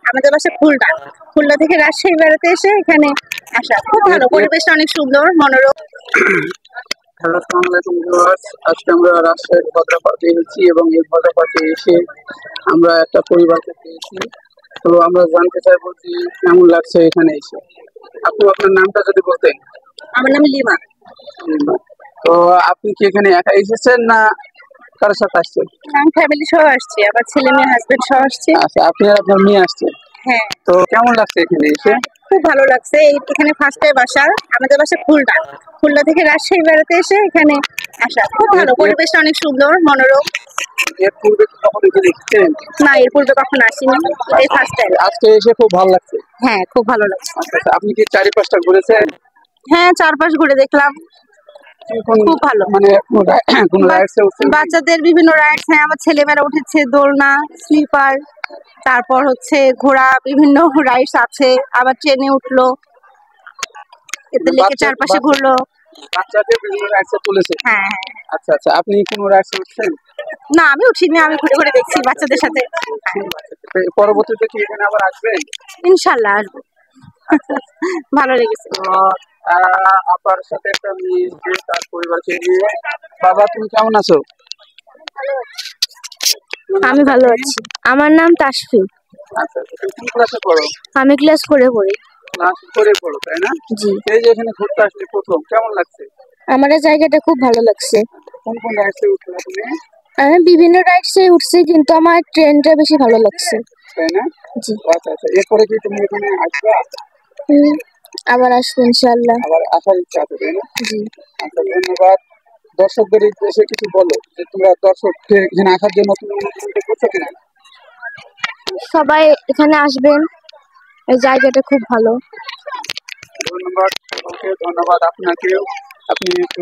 আমাদের বাসা খুলনা। খুলনা থেকে রাজশাহী বেড়াতে এসে এখানে আসা। খুব ভালো, পরিবেশটা অনেক সুন্দর, মনোরম। হ্যালো, আসসালামু আলাইকুম ভিউয়ার্স। আজকে আমরা রাজশাহীর ভদ্রা পার্কে এসেছি এবং এই ভদ্রা পার্কে এসে আমরা একটা পরিবারকে পেয়েছি। তো আমরা জানতে চাইবো যে কেমন লাগছে এখানে এসে। আপনি আপনার নামটা যদি বলতেন। আমার নাম লিমা। তো আপনি কি এখানে একা এসেছেন না কারোর সাথে আসছেন? আমি ফ্যামিলি সহ আসছি, আবার ছেলে মেয়ে হাজবেন্ড সহ আসছি। আচ্ছা, আপনি আর আপনার মেয়ে আসছেন। হ্যাঁ, তো কেমন লাগছে এখানে এসে? খুব ভালো লাগছে। এখানে ফার্স্ট টাইম আসা। আমাদের বাসা খুলনা। খুলনা থেকে রাজশাহী বেড়াতে এসে এখানে আসা। খুব ভালো, পরিবেশটা অনেক সুন্দর, মনোরম। এর পূর্বে কি কখনো এখানে এসেছেন? না, এর পূর্বে কখনো আসিনি, এই ফার্স্ট টাইম। আজকে এসে খুব ভালো লাগছে। হ্যাঁ, খুব ভালো লাগছে। আচ্ছা, আপনি কি চারিপাশটা ঘুরেছেন? হ্যাঁ, চারপাশ ঘুরে দেখলাম, খুব ভালো। মানে কোন রাইডসে উঠছেন? বাচ্চাদের বিভিন্ন রাইডস, হ্যাঁ আমার ছেলেমেয়েরা উঠেছে, দোলনা, স্লিপার, তারপর হচ্ছে ঘোড়া, বিভিন্ন রাইডস আছে, আবার ট্রেনে উঠলো, এতে লেকে চারপাশে ঘুরলো। বাচ্চাকে বিভিন্ন রাইডসে তুলেছে। হ্যাঁ হ্যাঁ। আচ্ছা আচ্ছা, আপনি কোন রাইডসে উঠছেন? না, আমি উঠিনি, আমি ঘুরে ঘুরে দেখছি বাচ্চাদের সাথে। পরবর্তীতে কি এখানে আবার আসবেন? ইনশাল্লাহ আসবো। ভালো লেগেছে। তো আপার সাথে একটা মেয়ে এসেছে, তার পরিবারকে নিয়ে। বাবা, তুমি কেমন আছো? আমি ভালো আছি। আমার নাম তাসফি। আচ্ছা, তুমি কোন ক্লাসে পড়ো? আমি ক্লাস 4 এ পড়ি। ক্লাস 4 এ পড়ো, তাই না? জি। এই যে এখানে ঘুরতে আসলে প্রথম কেমন লাগছে? আমার এই জায়গাটা খুব ভালো লাগছে। কোন কোন রাইডসে উঠলে তুমি? আমি বিভিন্ন রাইডসে উঠছি, কিন্তু আমার ট্রেনটা বেশি ভালো লাগছে। তাই না? জি। আচ্ছা আচ্ছা, এরপরে কি তুমি এখানে আসবা? আবার আসবো ইনশাআল্লাহ। আবার আসার ইচ্ছা আছে, তাই না? জি। আচ্ছা, ধন্যবাদ। দর্শকদের উদ্দেশ্যে কিছু বলো, যে তোমরা দর্শককে এখানে আসার জন্য তুমি অনুপ্রাণিত করছো কিনা? সবাই এখানে আসবেন, এই জায়গাটা খুব ভালো। ধন্যবাদ সকলকে, ধন্যবাদ আপনাকেও। আপনি একটু